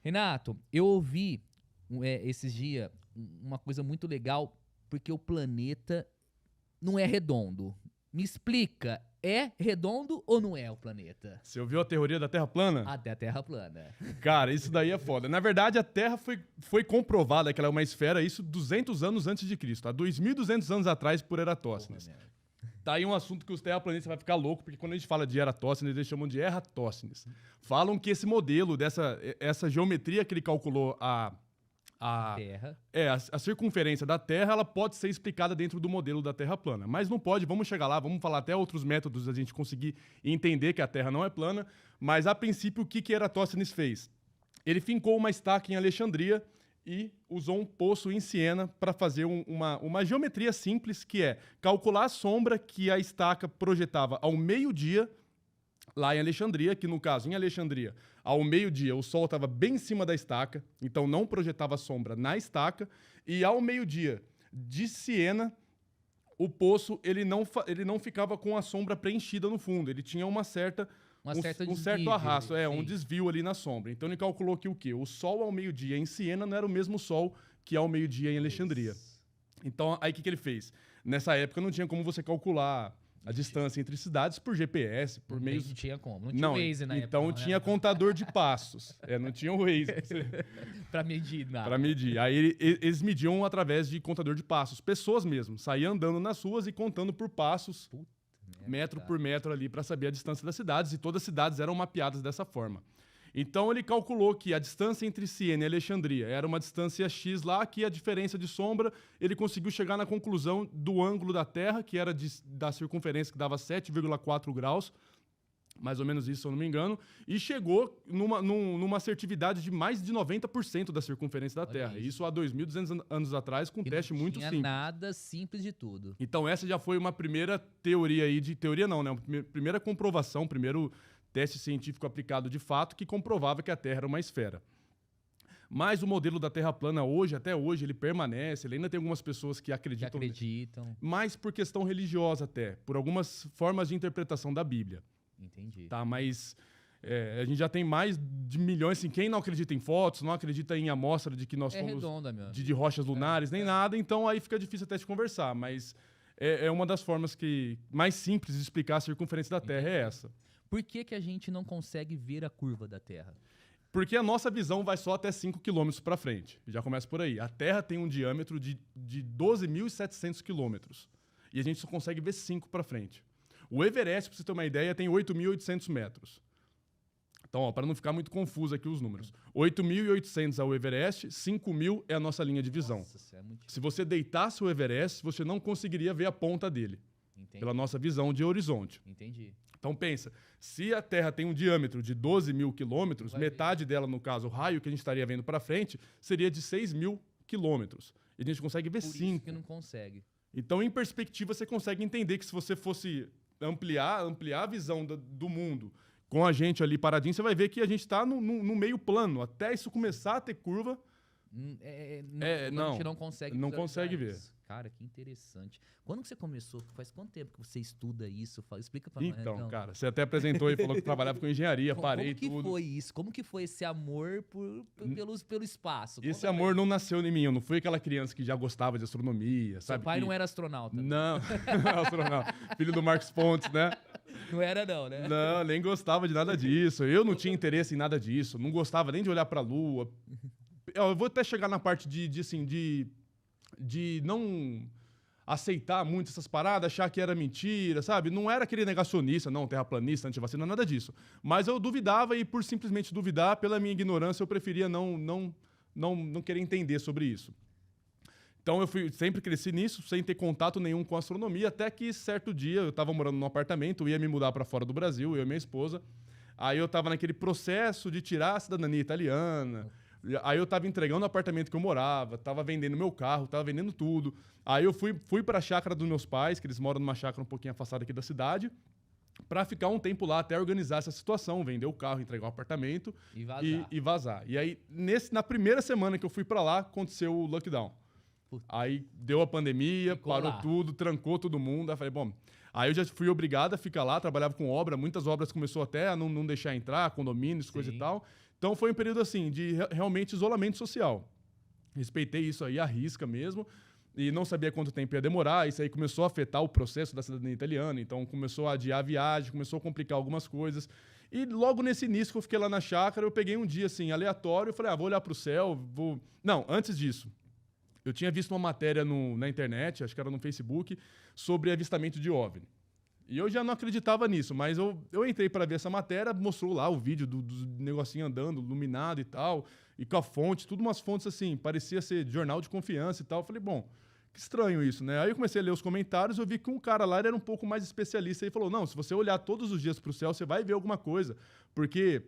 Renato, eu ouvi esses dias uma coisa muito legal, porque o planeta não é redondo. Me explica, é redondo ou não é o planeta? Você ouviu a teoria da Terra plana? Até a Terra plana. Cara, isso daí é foda. Na verdade, a Terra foi comprovada que ela é uma esfera, isso 200 anos antes de Cristo, há 2.200 anos atrás por Eratóstenes. Tá aí um assunto que os terraplanistas vai ficar louco, porque quando a gente fala de Eratóstenes, eles chamam de Erratóstenes. Falam que esse modelo, essa geometria que ele calculou Terra. a circunferência da Terra, ela pode ser explicada dentro do modelo da Terra plana. Mas não pode, vamos chegar lá, vamos falar até outros métodos da gente conseguir entender que a Terra não é plana. Mas, a princípio, o que Eratóstenes fez? Ele fincou uma estaca em Alexandria e usou um poço em Siena para fazer uma geometria simples, que é calcular a sombra que a estaca projetava ao meio-dia, lá em Alexandria, que no caso, em Alexandria, ao meio-dia, o sol estava bem em cima da estaca, então não projetava sombra na estaca, e ao meio-dia de Siena, o poço ele não ficava com a sombra preenchida no fundo, ele tinha um certo arrasto, um desvio ali na sombra. Então ele calculou que o quê? O sol ao meio-dia em Siena não era o mesmo sol que ao meio-dia em Alexandria. Então, aí o que ele fez? Nessa época não tinha como você calcular a distância entre cidades por GPS, por meios... Não tinha como. Não tinha Waze na época. Então tinha contador de passos. Não tinha o Waze. Pra medir nada. Pra medir. Aí eles mediam através de contador de passos. Pessoas mesmo. Saíam andando nas ruas e contando por passos, metro por metro ali, pra saber a distância das cidades. E todas as cidades eram mapeadas dessa forma. Então ele calculou que a distância entre Siena e Alexandria era uma distância X lá, que a diferença de sombra, ele conseguiu chegar na conclusão do ângulo da Terra, que era da circunferência que dava 7,4 graus, mais ou menos isso, se eu não me engano, e chegou numa assertividade de mais de 90% da circunferência da Terra. Isso há 2.200 anos atrás, com um teste muito simples. Não tinha nada, simples de tudo. Então essa já foi uma primeira teoria aí, teoria não, né? Uma primeira comprovação, primeiro teste científico aplicado de fato, que comprovava que a Terra era uma esfera. Mas o modelo da Terra plana hoje, até hoje, ele permanece, ele ainda tem algumas pessoas que acreditam. Mais por questão religiosa até, por algumas formas de interpretação da Bíblia. Entendi. Tá, mas a gente já tem mais de milhões, assim, quem não acredita em fotos, não acredita em amostra de que nós somos redonda, de rochas lunares, nem nada, então aí fica difícil até de conversar, mas é uma das formas mais simples de explicar a circunferência da Terra, é essa. Por que a gente não consegue ver a curva da Terra? Porque a nossa visão vai só até 5 km para frente. Já começa por aí. A Terra tem um diâmetro de 12.700 quilômetros. E a gente só consegue ver 5 para frente. O Everest, para você ter uma ideia, tem 8.800 metros. Então, para não ficar muito confuso aqui os números. 8.800 é o Everest, 5.000 é a nossa linha de visão. Nossa, se você deitasse o Everest, você não conseguiria ver a ponta dele. Entendi. Pela nossa visão de horizonte. Entendi. Então pensa, se a Terra tem um diâmetro de 12.000 quilômetros, metade dela, no caso, o raio que a gente estaria vendo para frente, seria de 6.000 quilômetros. E a gente consegue ver 5. Por isso que não consegue. Então, em perspectiva, você consegue entender que se você fosse ampliar a visão do mundo com a gente ali paradinho, você vai ver que a gente está no meio plano. Até isso começar a ter curva... a gente não consegue ver. Cara, que interessante. Quando que você começou? Faz quanto tempo que você estuda isso? Explica pra nós. Então, cara, você até apresentou e falou que trabalhava com engenharia, parei tudo. Como que foi isso? Como que foi esse amor pelo espaço? Esse amor não nasceu em mim. Eu não fui aquela criança que já gostava de astronomia, sabe? Seu pai não era astronauta? Não, não era astronauta. Filho do Marcos Pontes, né? Não era não, né? Não, nem gostava de nada disso. Eu não tinha interesse em nada disso. Não gostava nem de olhar pra Lua. Eu vou até chegar na parte de não aceitar muito essas paradas, achar que era mentira, sabe? Não era aquele negacionista, não, terraplanista, antivacina, nada disso. Mas eu duvidava e por simplesmente duvidar, pela minha ignorância, eu preferia não querer entender sobre isso. Então eu sempre cresci nisso, sem ter contato nenhum com astronomia, até que certo dia eu estava morando num apartamento, ia me mudar para fora do Brasil, eu e minha esposa. Aí eu estava naquele processo de tirar a cidadania italiana. Aí eu tava entregando o apartamento que eu morava, tava vendendo meu carro, tava vendendo tudo. Aí eu fui pra chácara dos meus pais, que eles moram numa chácara um pouquinho afastada aqui da cidade, pra ficar um tempo lá até organizar essa situação, vender o carro, entregar o apartamento e vazar. E aí, na primeira semana que eu fui pra lá, aconteceu o lockdown. Aí deu a pandemia, parou tudo, trancou todo mundo. Aí falei, bom... Aí eu já fui obrigado a ficar lá, trabalhava com obra, muitas obras começou até a não deixar entrar, condomínios, coisa e tal. Então foi um período assim de realmente isolamento social. Respeitei isso aí à risca mesmo e não sabia quanto tempo ia demorar. Isso aí começou a afetar o processo da cidadania italiana, então começou a adiar a viagem, começou a complicar algumas coisas. E logo nesse início que eu fiquei lá na chácara, eu peguei um dia assim aleatório, falei, vou olhar pro céu, vou... Não, antes disso, eu tinha visto uma matéria na internet, acho que era no Facebook, sobre avistamento de OVNI. E eu já não acreditava nisso, mas eu entrei para ver essa matéria, mostrou lá o vídeo do negocinho andando, iluminado e tal, e com a fonte, tudo umas fontes assim, parecia ser jornal de confiança e tal. Eu falei, bom, que estranho isso, né? Aí eu comecei a ler os comentários, eu vi que um cara lá ele era um pouco mais especialista e falou, não, se você olhar todos os dias para o céu, você vai ver alguma coisa, porque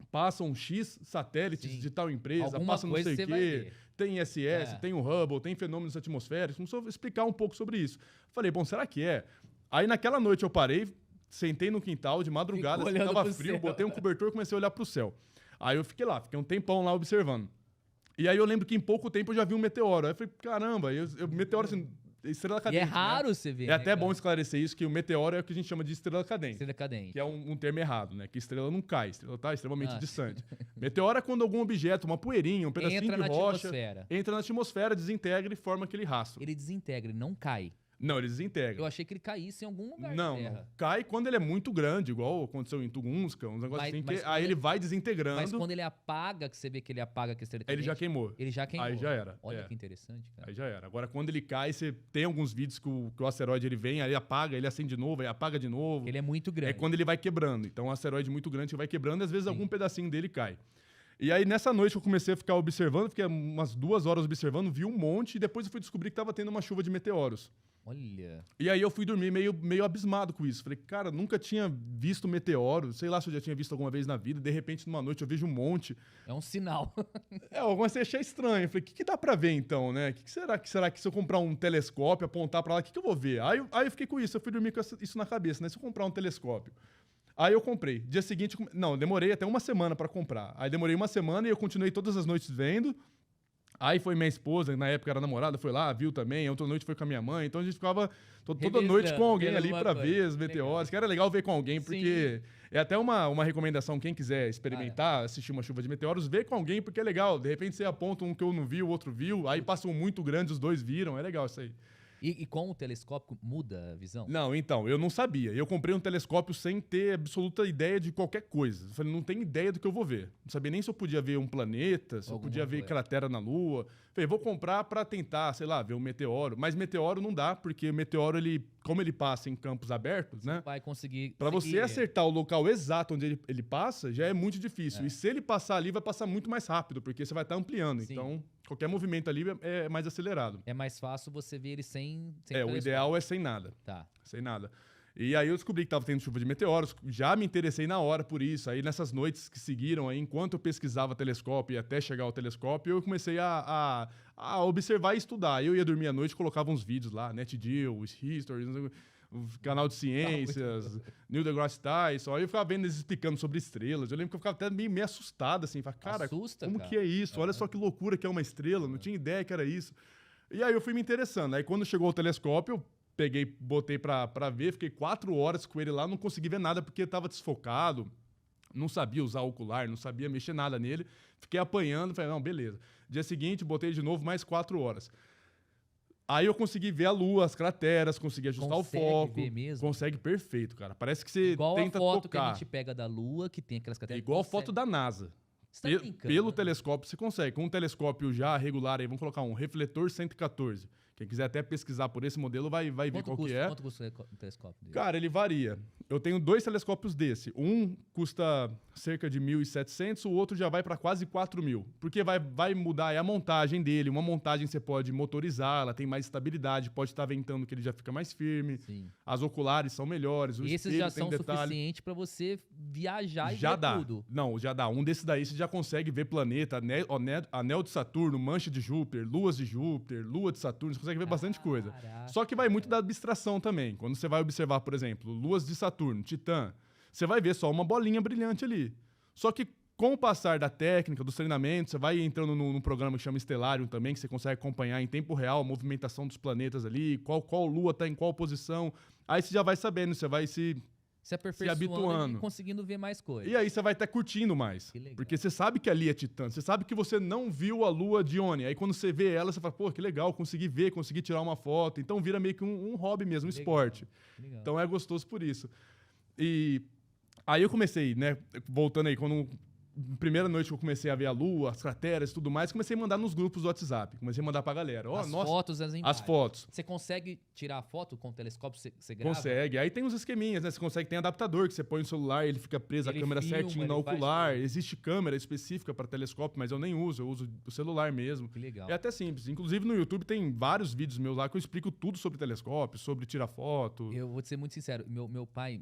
passam X satélites de tal empresa, alguma passa não coisa sei o quê, tem ISS, tem o Hubble, tem fenômenos atmosféricos, começou a explicar um pouco sobre isso. Falei, bom, será que é? Aí naquela noite eu parei, sentei no quintal de madrugada, assim, tava frio, céu. Botei um cobertor e comecei a olhar pro céu. Aí eu fiquei um tempão lá observando. E aí eu lembro que em pouco tempo eu já vi um meteoro. Aí eu falei, caramba, meteoro assim, estrela cadente. E é raro, né? Você ver. É até bom esclarecer isso, que o meteoro é o que a gente chama de estrela cadente. Estrela cadente. Que é um termo errado, né? Que estrela não cai, estrela tá extremamente distante. Meteoro é quando algum objeto, uma poeirinha, um pedacinho de rocha, entra na atmosfera, desintegra e forma aquele rastro. Ele desintegra, ele não cai. Não, ele desintegra. Eu achei que ele caísse em algum lugar da Terra. Não, cai quando ele é muito grande, igual aconteceu em Tunguska, uns negócios assim, que aí ele vai desintegrando. Mas quando ele apaga, que você vê que ele apaga que estrela ele já queimou. Ele já queimou. Aí já era. Olha que interessante, cara. Aí já era. Agora, quando ele cai, você tem alguns vídeos que o asteroide ele vem, aí apaga, ele acende de novo, aí apaga de novo. Ele é muito grande. É quando ele vai quebrando. Então, um asteroide muito grande vai quebrando e às vezes algum pedacinho dele cai. E aí, nessa noite, eu comecei a ficar observando, fiquei umas 2 horas observando, vi um monte e depois eu fui descobrir que estava tendo uma chuva de meteoros. Olha. E aí eu fui dormir meio abismado com isso. Falei, cara, nunca tinha visto meteoro. Sei lá se eu já tinha visto alguma vez na vida. De repente, numa noite, eu vejo um monte. É um sinal. Eu comecei a achar estranho. Falei, o que dá pra ver então, né? O que será que se eu comprar um telescópio, apontar pra lá, o que eu vou ver? Aí eu fiquei com isso. Eu fui dormir com isso na cabeça, né? Se eu comprar um telescópio. Aí eu comprei. Dia seguinte, não, demorei até uma semana pra comprar. Aí demorei uma semana e eu continuei todas as noites vendo. Aí foi minha esposa, na época era namorada, foi lá, viu também. Outra noite foi com a minha mãe. Então a gente ficava toda noite com alguém ali pra ver os meteoros. Que era legal ver com alguém, porque é até uma recomendação. Quem quiser experimentar, assistir uma chuva de meteoros, vê com alguém, porque é legal. De repente você aponta um que eu não vi, o outro viu. Aí passa um muito grande, os dois viram. É legal isso aí. E com o telescópio muda a visão? Não, então, eu não sabia. Eu comprei um telescópio sem ter absoluta ideia de qualquer coisa. Eu falei, não tenho ideia do que eu vou ver. Não sabia nem se eu podia ver um planeta, se eu podia ver cratera na Lua. Falei, vou comprar para tentar, sei lá, ver um meteoro. Mas meteoro não dá, porque o meteoro, como ele passa em campos abertos, né? Vai conseguir... Para você acertar o local exato onde ele passa, já é muito difícil. E se ele passar ali, vai passar muito mais rápido, porque você vai estar ampliando. Sim. Então, qualquer movimento ali é mais acelerado. É mais fácil você ver ele sem o ideal é sem nada. Tá. Sem nada. E aí eu descobri que estava tendo chuva de meteoros, já me interessei na hora por isso. Aí nessas noites que seguiram, aí, enquanto eu pesquisava telescópio e até chegar ao telescópio, eu comecei a observar e estudar. Eu ia dormir à noite, colocava uns vídeos lá, NetGeo, History, o canal de ciências, Neil deGrasse Tyson. Aí eu ficava vendo eles explicando sobre estrelas. Eu lembro que eu ficava até meio assustado, assim. Falei, cara, como que é isso? Olha só que loucura que é uma estrela. Não tinha ideia que era isso. E aí eu fui me interessando. Aí quando chegou o telescópio, eu peguei, botei pra ver, fiquei 4 horas com ele lá, não consegui ver nada porque estava desfocado, não sabia usar o ocular, não sabia mexer nada nele. Fiquei apanhando, falei, não, beleza. Dia seguinte, botei de novo mais 4 horas. Aí eu consegui ver a Lua, as crateras, consegui ajustar o foco. Ver mesmo? Consegue perfeito, cara. Parece que você igual tenta tocar. Igual a foto que a gente pega da Lua, que tem aquelas crateras. Igual a foto da NASA. Pelo telescópio você consegue. Com um telescópio já regular, aí vamos colocar um refletor 114. Quem quiser até pesquisar por esse modelo vai ver qual que é. Quanto custa o telescópio dele? Cara, ele varia. Eu tenho 2 telescópios desse. Um custa cerca de 1.700, o outro já vai para quase 4.000. Porque vai mudar a montagem dele. Uma montagem você pode motorizar, ela tem mais estabilidade, pode estar ventando que ele já fica mais firme. Sim. As oculares são melhores. E esses já são suficientes para você viajar e já ver dá. tudo. Não, já dá. Um desses daí você já consegue ver planeta, anel de Saturno, mancha de Júpiter, luas de Júpiter, lua de Saturno. Você consegue ver bastante coisa. Só que vai muito da abstração também. Quando você vai observar, por exemplo, luas de Saturno, Titã, você vai ver só uma bolinha brilhante ali. Só que com o passar da técnica, dos treinamentos, você vai entrando num programa que chama Stellarium também, que você consegue acompanhar em tempo real a movimentação dos planetas ali, qual lua está em qual posição. Aí você já vai sabendo, você vai se Se aperfeiçoando habituando. e conseguindo ver mais coisas. E aí você vai estar curtindo mais. Que legal. Porque você sabe que ali é Titã. Você sabe que você não viu a lua de Ione. Aí quando você vê ela, você fala, pô, que legal, consegui ver, consegui tirar uma foto. Então vira meio que um hobby mesmo, um Legal. esporte. Legal. Então é gostoso por isso. E aí eu comecei, né, voltando aí, primeira noite que eu comecei a ver a lua, as crateras e tudo mais, comecei a mandar nos grupos do WhatsApp. Comecei a mandar pra galera. Ó, as nossa, fotos, as as imagens. fotos. Você consegue tirar a foto com o telescópio? Você grava? Consegue. Aí tem uns esqueminhas, né? Você consegue, tem adaptador que você põe no celular, ele fica preso Ele a câmera filma, certinho na ele faz ocular. tudo. Existe câmera específica para telescópio, mas eu nem uso, eu uso o celular mesmo. Que legal. É até simples. Inclusive no YouTube tem vários vídeos meus lá que eu explico tudo sobre telescópio, sobre tirar foto. Eu vou te ser muito sincero, meu pai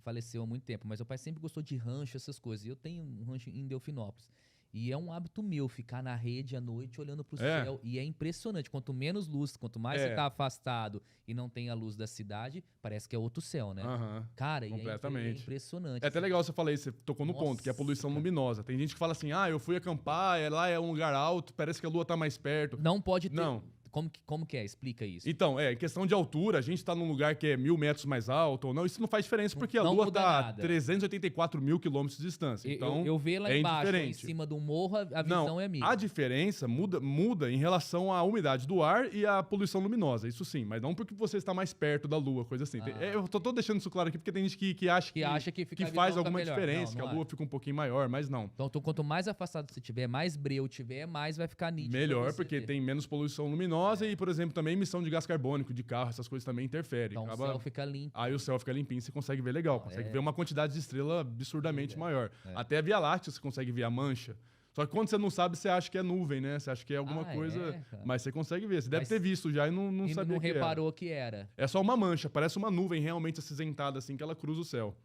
faleceu há muito tempo, mas meu pai sempre gostou de rancho, essas coisas. E eu tenho um rancho em Delfinópolis. E é um hábito meu ficar na rede à noite olhando pro É. céu. E é impressionante. Quanto menos luz, quanto mais você tá afastado e não tem a luz da cidade, parece que é outro céu, né? Aham. Cara, e é Completamente. impressionante. É até legal você falar isso, você tocou no ponto, que é a poluição Nossa, cara. luminosa. Tem gente que fala assim, eu fui acampar, lá é um lugar alto, parece que a lua tá mais perto. Não pode ter. Não. Como que é? Explica isso. Então, em questão de altura, a gente tá num lugar que é 1.000 metros mais alto ou não, isso não faz diferença, porque a Não Lua muda tá a nada. 384 mil quilômetros de distância. Então, eu vejo lá é embaixo, em indiferente. cima do morro, a visão Não, é amiga. a diferença muda em relação à umidade do ar e à poluição luminosa, isso sim, mas não porque você está mais perto da Lua, coisa assim. Eu tô deixando isso claro aqui porque tem gente que acha Que acha que fica a faz visão alguma melhor. diferença, Não, que não a Lua fica um pouquinho maior, mas não. Então, quanto mais afastado você tiver, mais breu tiver, mais vai ficar nítido. pra Melhor, você porque ver. tem menos poluição luminosa e, por exemplo, também emissão de gás carbônico de carro, essas coisas também interferem. Então o céu fica limpo. Aí o céu fica limpinho, você consegue ver legal, consegue ver uma quantidade de estrela absurdamente maior. Até a Via Láctea você consegue ver a mancha. Só que quando você não sabe, você acha que é nuvem, né? Você acha que é alguma coisa. Cara? Mas você consegue ver. Você deve Mas- ter visto já e não E sabia não que era. reparou que era. É só uma mancha, parece uma nuvem realmente acinzentada, assim, que ela cruza o céu.